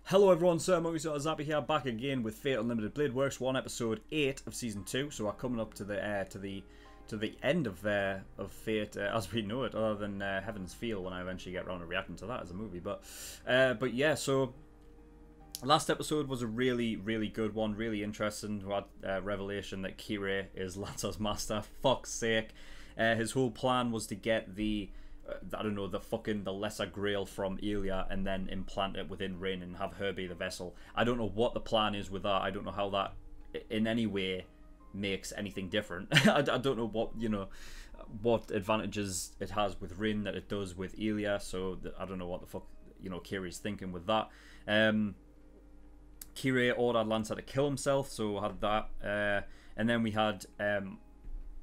Hello everyone, SirMonkeySuit here, back again with Fate Unlimited Blade Works 1 episode 8 of season 2. So we're coming up to the end of Fate as we know it, other than Heaven's Feel when I eventually get around to reacting to that as a movie. But yeah, so last episode was a really good one, really interesting. We had revelation that Kire is Lancer's master. Fuck's sake, his whole plan was to get the I don't know, the lesser grail from Elia and then implant it within Rin and have her be the vessel. I don't know what the plan is with that. I don't know how that in any way makes anything different. I don't know what, what advantages it has with Rin that it does with Elia, so I don't know what the fuck, Kiri's thinking with that. Kire ordered Lancer to kill himself, so we had that. And then we had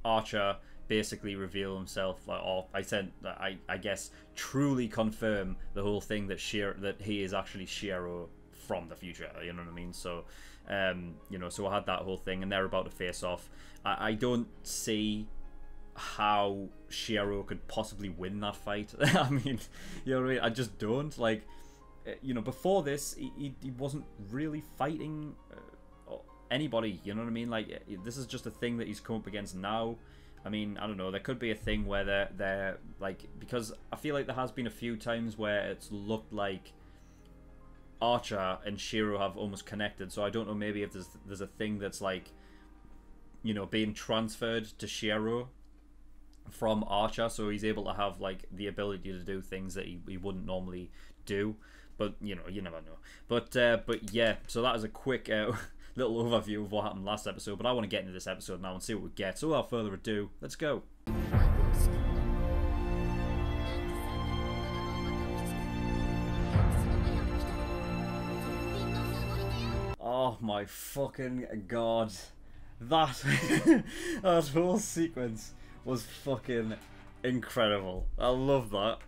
Archer basically reveal himself, or I guess truly confirm the whole thing that he is actually Shiro from the future. You know what I mean? So, so I had that whole thing, and they're about to face off. I don't see how Shiro could possibly win that fight. I mean, you know what I mean? I just don't. Like, before this, he wasn't really fighting anybody. You know what I mean? Like, this is just a thing that he's come up against now. I mean, I don't know, there could be a thing where they're like, because I feel like there has been a few times where it's looked like Archer and Shiro have almost connected, so I don't know, maybe if there's a thing that's like, being transferred to Shiro from Archer, so he's able to have like the ability to do things that he wouldn't normally do, but you never know. But yeah, so that is a quick little overview of what happened last episode, but I want to get into this episode now and see what we get. So without further ado, let's go. Oh my fucking god. That that whole sequence was fucking incredible. I love that.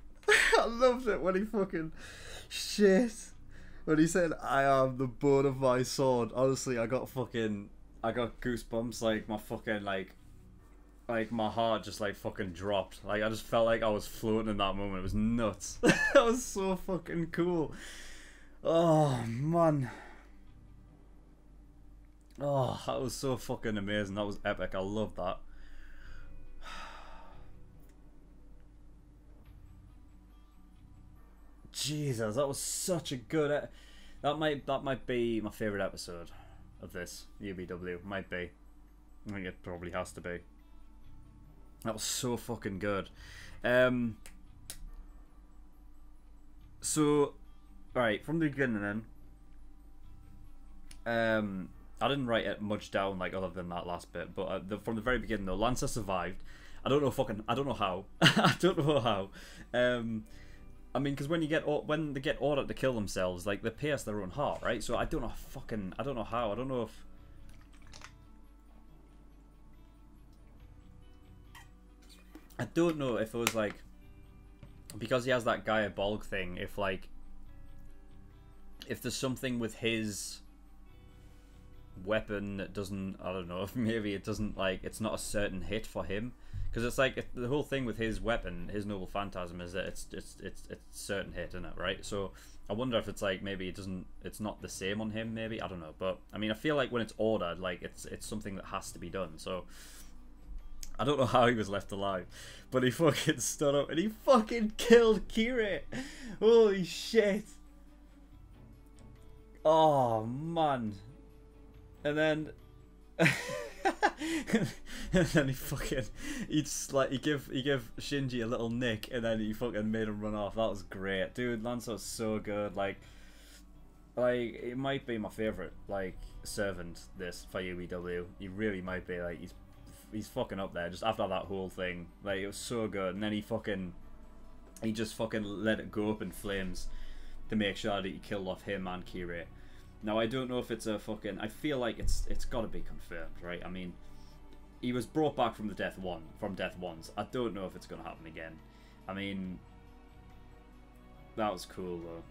I loved it when he fucking shit. When he said, "I am the bone of my sword," honestly, I got goosebumps. Like my fucking like my heart just like fucking dropped. Like I just felt like I was floating in that moment. It was nuts. That was so fucking cool. Oh man. Oh, that was so fucking amazing. That was epic. I love that. Jesus, that was such a good. That might be my favorite episode of this UBW. Might be. I think it probably has to be. That was so fucking good. So, right from the beginning, then. I didn't write it much down, like other than that last bit, but from the very beginning, though, Lancer survived. I don't know how. I don't know how. I mean, because when they get ordered to kill themselves, like they pierce their own heart, right? So I don't know how. I don't know if it was like because he has that Gaia Bolg thing. If there's something with his weapon that doesn't, I don't know, if maybe it doesn't, like, it's not a certain hit for him, because it's like the whole thing with his weapon, his Noble Phantasm, is that it's certain hit, isn't it, right? So I wonder if it's like maybe it's not the same on him, maybe, I don't know. But I mean, I feel like when it's ordered, like it's something that has to be done. So I don't know how he was left alive, but he fucking stood up and he fucking killed Kire. Holy shit. Oh man. And then and then he gave Shinji a little nick, and then he fucking made him run off. That was great, dude. Lancer was so good. Like it might be my favorite servant this for UEW. He really might be. Like he's fucking up there just after that whole thing. Like it was so good, and then he just fucking let it go up in flames to make sure that he killed off him and Kire. Now, I don't know if it's a fucking... I feel like it's got to be confirmed, right? I mean, he was brought back from Death Ones. I don't know if it's going to happen again. I mean, that was cool, though.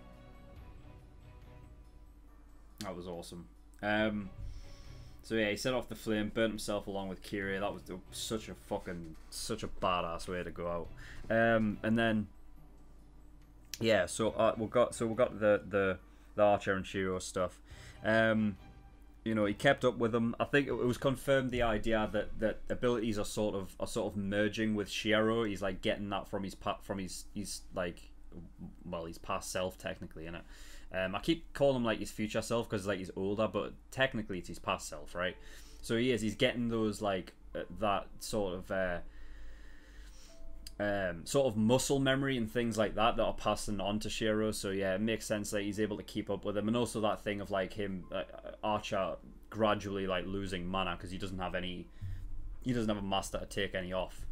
That was awesome. So, yeah, he set off the flame, burnt himself along with Kire. That was such a badass way to go out. And then... Yeah, so we got the the Archer and Shiro stuff. You know, he kept up with them. I think it was confirmed the idea that abilities are sort of merging with Shiro. He's like getting that from his like, well, his past self technically, innit? I keep calling him like his future self because like he's older, but technically it's his past self, right? So he's getting those like that sort of muscle memory and things like that are passing on to Shiro. So yeah, it makes sense that he's able to keep up with him, and also that thing of like him Archer gradually like losing mana because he doesn't have a master to take any off.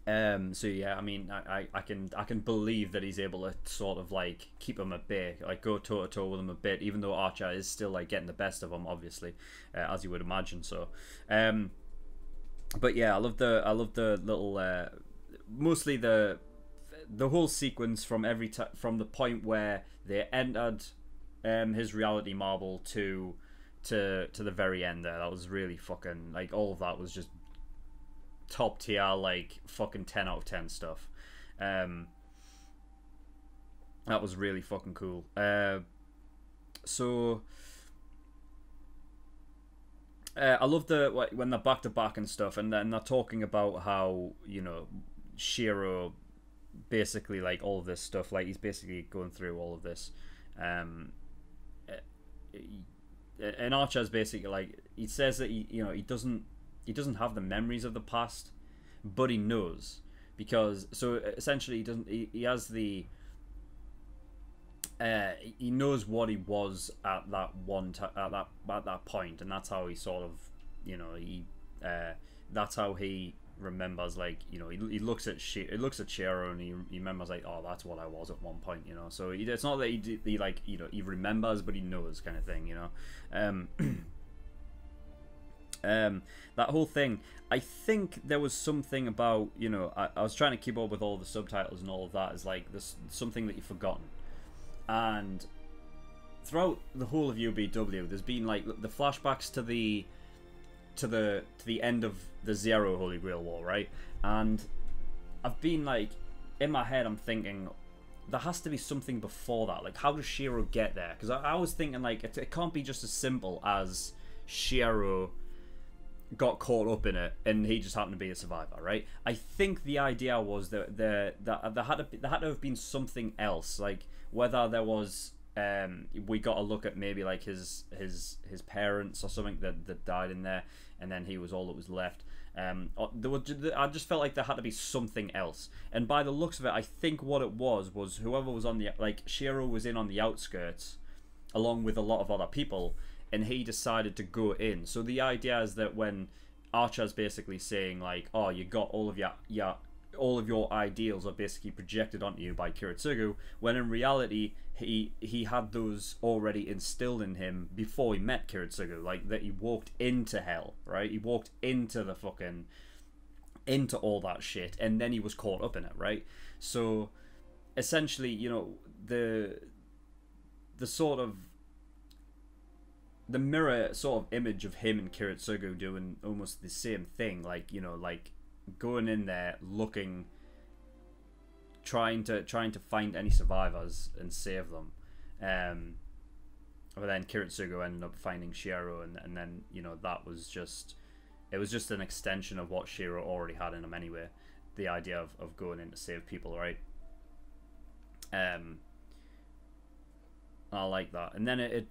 So yeah, I mean, I can believe that he's able to sort of like keep him at bay, like go toe to toe with him a bit, even though Archer is still like getting the best of him, obviously, as you would imagine. So, but yeah, I love the little, mostly the whole sequence from from the point where they entered his reality marble to the very end there. That was really fucking, like, all of that was just top tier, like fucking 10 out of 10 stuff. That was really fucking cool. So I love when they're back to back and stuff, and then they're talking about how, you know, Shiro basically, like, all of this stuff, like he's basically going through all of this, and Archer's basically like, he says that he doesn't have the memories of the past, but he knows, because so essentially he has the he knows what he was at that point, and that's how he sort of, you know, that's how he remembers, like, you know, he looks at Shiro and he remembers, like, oh, that's what I was at one point, you know. So it's not that he like, you know, he remembers, but he knows, kind of thing, you know. That whole thing, I think there was something about, you know, I was trying to keep up with all the subtitles and all of that, is like there's something that you've forgotten. And throughout the whole of UBW, there's been like the flashbacks to the end of the Zero Holy Grail War, right? And I've been like, in my head, I'm thinking there has to be something before that. Like, how does Shiro get there? Because I was thinking, like, it can't be just as simple as Shiro got caught up in it and he just happened to be a survivor, right? I think the idea was that there had to have been something else, like whether there was we got a look at maybe like his parents or something that died in there, and then he was all that was left. I just felt like there had to be something else, and by the looks of it, I think what it was whoever was on the, like, Shiro was in on the outskirts along with a lot of other people, and he decided to go in. So the idea is that when Archer's basically saying, like, oh, you got all of your ideals are basically projected onto you by Kiritsugu, when in reality he had those already instilled in him before he met Kiritsugu, like that he walked into hell, right? He walked into the fucking, into all that shit, and then he was caught up in it, right? So essentially, you know, the sort of the mirror sort of image of him and Kiritsugu doing almost the same thing, like, you know, like going in there, looking, trying to find any survivors and save them, but then Kiritsugu ended up finding Shiro, and then, you know, it was just an extension of what Shiro already had in him anyway, the idea of going in to save people, right? I like that, and then it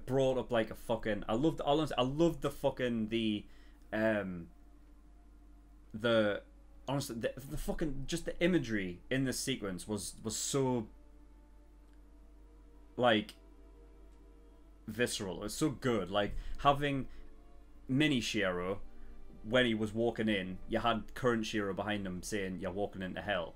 brought up like a fucking, I loved the fucking honestly, the fucking, just the imagery in this sequence was so, like, visceral. It was so good. Like, having mini Shiro, when he was walking in, you had current Shiro behind him saying, you're walking into hell.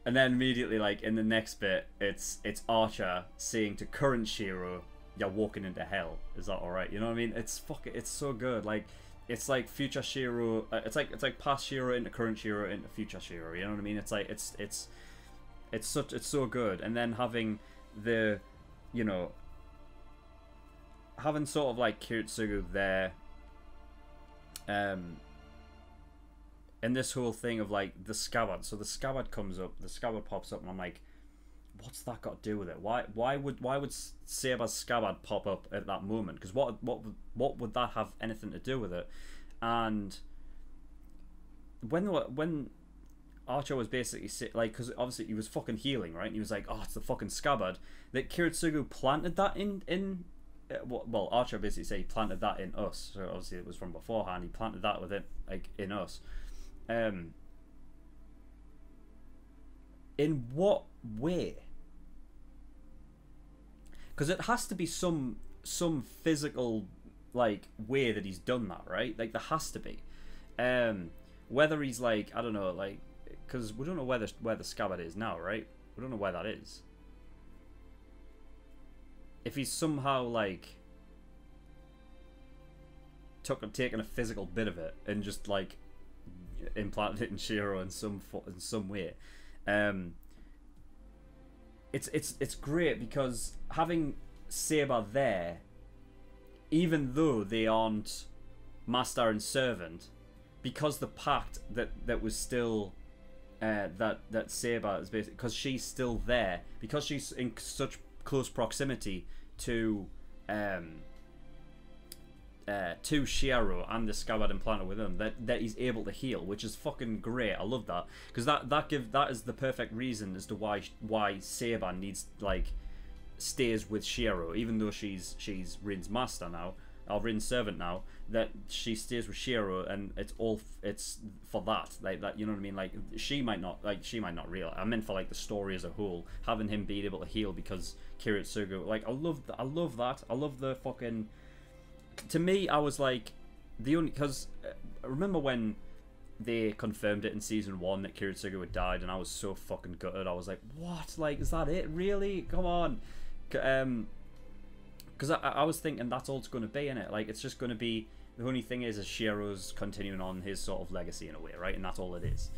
And then immediately, like, in the next bit, it's Archer saying to current Shiro, you're walking into hell. Is that alright? You know what I mean? It's so good. Like, it's like future Shiro, it's like past Shiro into current Shiro into future Shiro, you know what I mean? It's like, it's so good. And then having the, you know, having sort of like Kiritsugu there, and this whole thing of like the scabbard. So the scabbard comes up, the scabbard pops up, and I'm like, what's that got to do with it? Why would Saber's scabbard pop up at that moment? Because what would that have anything to do with it? And when Archer was basically like, because obviously he was fucking healing, right? And he was like, oh, it's the fucking scabbard. That Kiritsugu planted that in well, Archer basically said he planted that in us. So obviously it was from beforehand. He planted that within, like, in us. In what way? Because it has to be some physical, like, way that he's done that, right? Like, there has to be. Whether he's like, I don't know, like, because we don't know where the scabbard is now, right? We don't know where that is. If he's somehow like taken a physical bit of it and just like implanted it in Shiro in some way, it's great because having Saber there, even though they aren't master and servant, because the pact that was still that Saber is basically, because she's still there, because she's in such close proximity to Shiro and the scabbard implanted with him, that he's able to heal, which is fucking great. I love that, because that is the perfect reason as to why Saber needs, like, stays with Shiro, even though she's Rin's master now, or Rin's servant now, that she stays with Shiro, and it's for that, like, that, you know what I mean? Like, she might not realize. I meant for, like, the story as a whole, having him being able to heal because Kiritsugu, like, I love that. I love the fucking. To me, I was like, the only, because remember when they confirmed it in season 1 that Kiritsugu had died, and I was so fucking gutted. I was like, what? Like, is that it? Really? Come on. Because I was thinking that's all it's going to be, innit? Like, it's just going to be, the only thing is Shiro's continuing on his sort of legacy in a way, right? And that's all it is.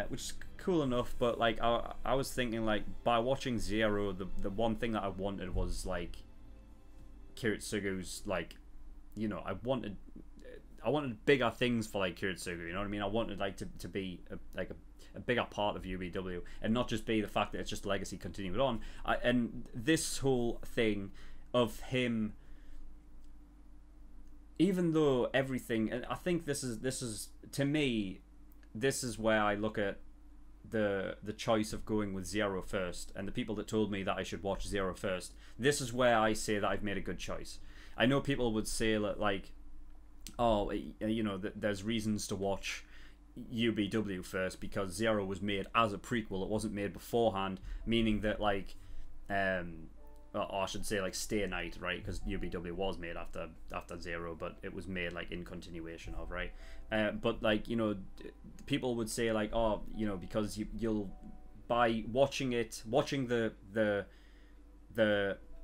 Which is cool enough, but, like, I was thinking, like, by watching Zero, the one thing that I wanted was, like, Kiritsugu's, like, you know, I wanted bigger things for, like, Kiritsugu, you know what I mean? I wanted, like, to be, a bigger part of UBW, and not just be the fact that it's just legacy continuing on. And this whole thing of him, even though everything, and I think this is to me, this is where I look at the choice of going with Zero first, and the people that told me that I should watch Zero first, this is where I say that I've made a good choice. I know people would say that, like, oh, you know, there's reasons to watch UBW first because Zero was made as a prequel, it wasn't made beforehand, meaning that, like, or I should say, like, Stay Night, right? Because UBW was made after Zero, but it was made, like, in continuation of, right? But, like, you know, people would say, like, oh, you know, because you'll, by watching the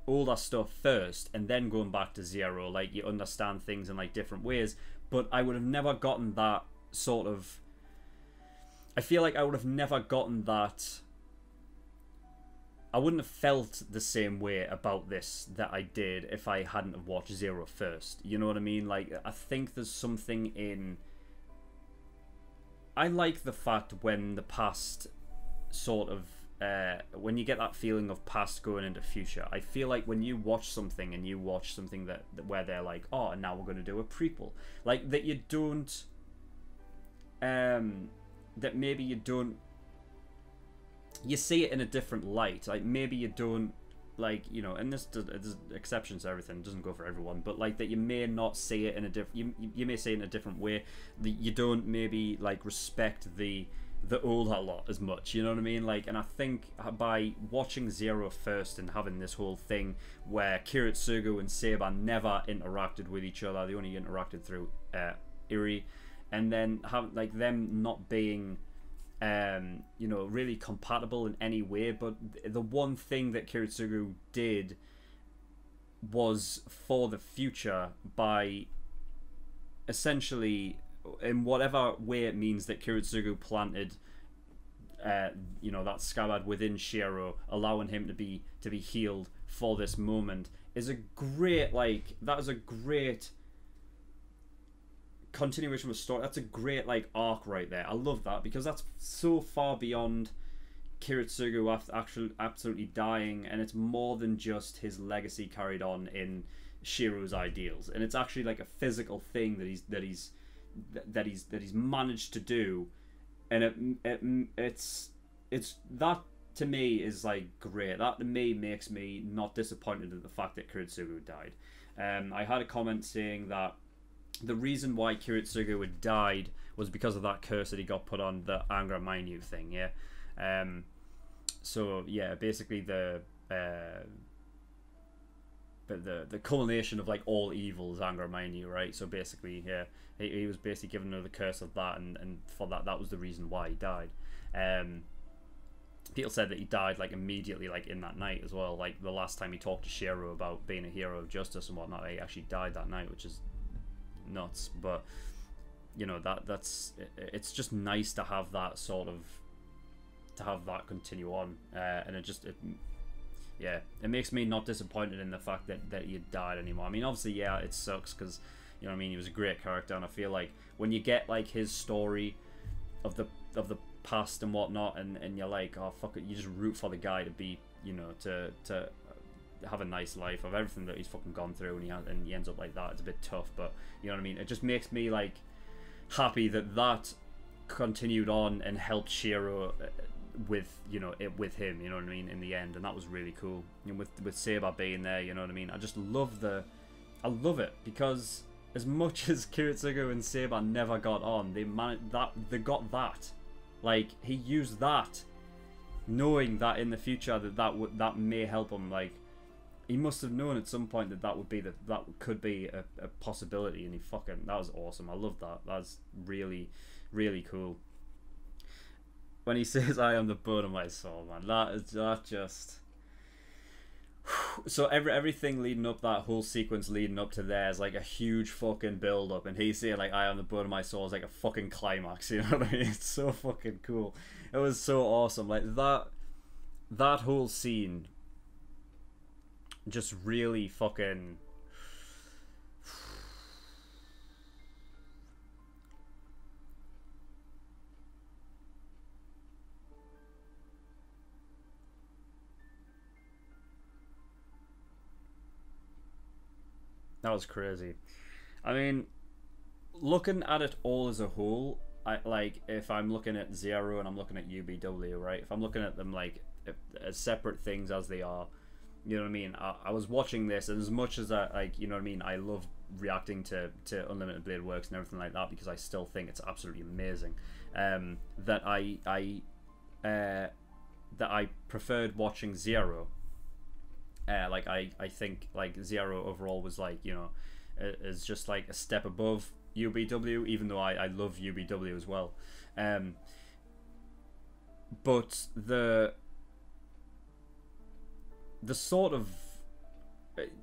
older stuff first and then going back to Zero, like, you understand things in, like, different ways. But I would have never gotten that sort of, I feel like I would have never gotten that, I wouldn't have felt the same way about this that I did if I hadn't have watched Zero first. You know what I mean? Like, I think there's something in, I like the fact when the past sort of, when you get that feeling of past going into future. I feel like when you watch something and you watch something that where they're like, oh, and now we're going to do a prequel, like, that you don't, that maybe you don't, you see it in a different light. Like, maybe you don't, like, you know, and there's exceptions to everything, it doesn't go for everyone, but, like, that you may not see it in a different, you may see it in a different way, that you don't maybe, like, respect the older lot as much, you know what I mean? Like, and I think by watching Zero first and having this whole thing where Kiritsugu and Saber never interacted with each other, they only interacted through Iri, and then have, like, them not being, you know, really compatible in any way, but the one thing that Kiritsugu did was for the future by essentially, in whatever way it means that Kiritsugu planted, you know, that scabbard within Shiro, allowing him to be healed for this moment, is a great, like, that is a great continuation of a story. That's a great, like, arc right there. I love that because that's so far beyond Kiritsugu actually absolutely dying, and it's more than just his legacy carried on in Shiro's ideals, and it's actually like a physical thing that he's managed to do, and it's that to me is like great. That to me makes me not disappointed at the fact that Kiritsugu died. I had a comment saying that the reason why Kiritsugu had died was because of that curse that he got put on, the Angra Mainyu thing, yeah. So yeah, basically the culmination of like all evil is Angra Mainyu, right? So basically, yeah, he was basically given the curse of that, and for that was the reason why he died. People said that he died like immediately, like in that night as well. Like the last time he talked to Shiro about being a hero of justice and whatnot, he actually died that night, which is nuts. But you know, it's just nice to have that sort of continue on, and it makes me not disappointed in the fact that he had died anymore. I mean, obviously, yeah, it sucks because, you know what I mean, he was a great character, and I feel like when you get like his story of the past and whatnot, and you're like, oh fuck it, you just root for the guy to be, you know, to have a nice life of everything that he's fucking gone through, and he ends up like that. It's a bit tough, but you know what I mean. It just makes me like happy that continued on and helped Shiro with, you know, with him, you know what I mean, in the end, and that was really cool. You know, with Saber being there, you know what I mean. I just love I love it, because as much as Kiritsugu and Saber never got on, they got that. Like, he used that, knowing that in the future that may help him. Like, he must have known at some point that could be a possibility, and that was awesome. I love that. That's really, really cool. When he says, "I am the bone of my soul," man, that just. So everything leading up, that whole sequence leading up to there is like a huge fucking build up, and he's saying like, "I am the bone of my soul" is like a fucking climax. You know what I mean? It's so fucking cool. It was so awesome. Like that whole scene just really fucking. That was crazy. I mean, looking at it all as a whole, if I'm looking at Zero and I'm looking at UBW, right? If I'm looking at them like as separate things as they are, you know what I mean? I was watching this, and as much as you know what I mean, I love reacting to Unlimited Blade Works and everything like that, because I still think it's absolutely amazing. That I preferred watching Zero. I think like Zero overall was like, you know, is just like a step above UBW, even though I love UBW as well. But the sort of,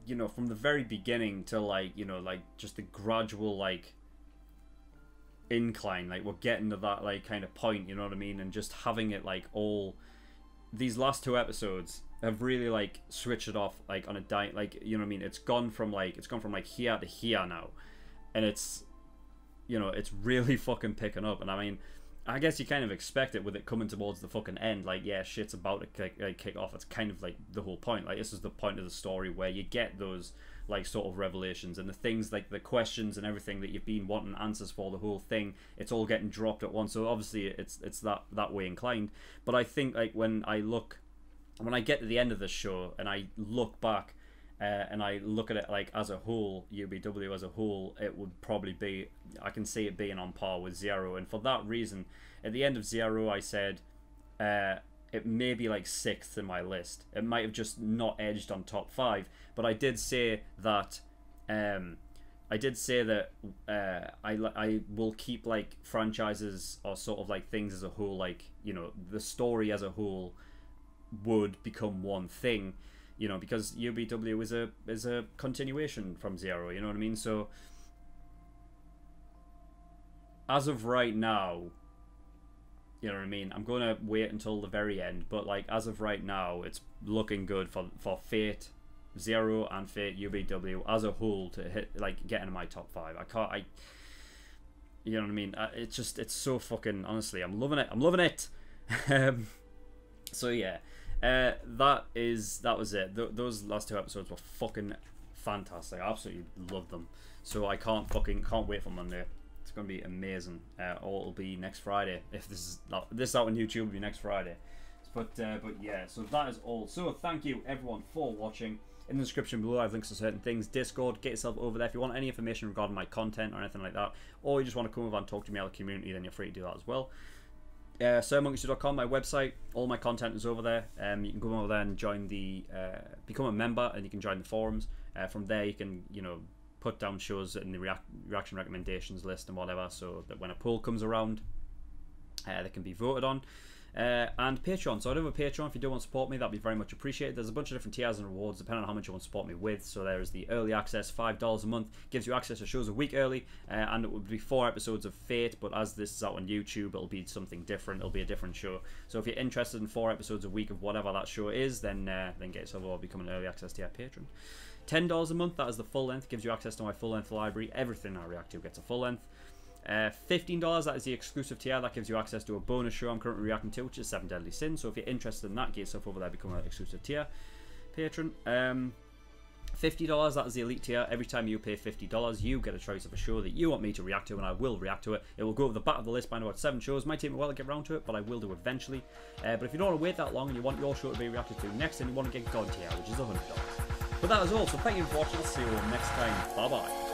you know, from the very beginning to like, you know, like just the gradual like incline, like we're getting to that like kind of point, you know what I mean, and just having it like all these last two episodes have really like switched it off like on a like, you know what I mean, it's gone from like here to here now, and it's, you know, it's really fucking picking up. And I mean, I guess you kind of expect it with it coming towards the fucking end, like, yeah, shit's about to kick off. It's kind of like the whole point, like this is the point of the story where you get those like sort of revelations and the things, like the questions and everything that you've been wanting answers for the whole thing, it's all getting dropped at once. So obviously it's that way inclined. But I think like when I get to the end of this show and I look back and I look at it like as a whole, UBW as a whole, it would probably be, I can see it being on par with Zero. And for that reason, at the end of Zero, I said it may be like 6th in my list. It might have just not edged on top 5, but I did say that I will keep like franchises or sort of like things as a whole, like, you know, the story as a whole would become one thing, you know, because UBW is a continuation from Zero, you know what I mean? So as of right now, you know what I mean, I'm gonna wait until the very end, but like as of right now, it's looking good for Fate, Zero and Fate UBW as a whole to hit, like, get into my top 5. You know what I mean? It's so fucking, honestly, I'm loving it. So yeah, that was it. Those last 2 episodes were fucking fantastic. I absolutely loved them. So I can't wait for Monday. It's gonna be amazing. Or it'll be next Friday. If this is out on YouTube, it'll be next Friday. But yeah, so that is all. So thank you everyone for watching. In the description below I have links to certain things. Discord, get yourself over there if you want any information regarding my content or anything like that, or you just want to come over and talk to me out the community, then you're free to do that as well. SirMonkeySuit.com, my website, all my content is over there. You can go over there and join the become a member, and you can join the forums. From there you can, you know, put down shows in the reaction recommendations list and whatever, so that when a poll comes around they can be voted on. And Patreon. So I do have a Patreon. If you do want to support me, that'd be very much appreciated. There's a bunch of different tiers and rewards depending on how much you want to support me with. So there is the early access, $5 a month, gives you access to shows a week early, and it would be 4 episodes of Fate. But as this is out on YouTube, it'll be something different. It'll be a different show. So if you're interested in 4 episodes a week of whatever that show is, then get yourself over, become an early access tier patron. $10 a month, that is the full length, gives you access to my full length library. Everything I react to gets a full length. $15, that is the exclusive tier, that gives you access to a bonus show I'm currently reacting to, which is 7 Deadly Sins. So if you're interested in that, get yourself over there, become an exclusive tier patron. $50, that is the elite tier. Every time you pay $50, you get a choice of a show that you want me to react to, and I will react to it. It will go to the back of the list by about 7 shows. Might take me a while to get around to it, but I will do eventually. But if you don't want to wait that long and you want your show to be reacted to next, then you want to get God tier, which is $100. But that is all, so thank you for watching. I'll see you all next time. Bye bye.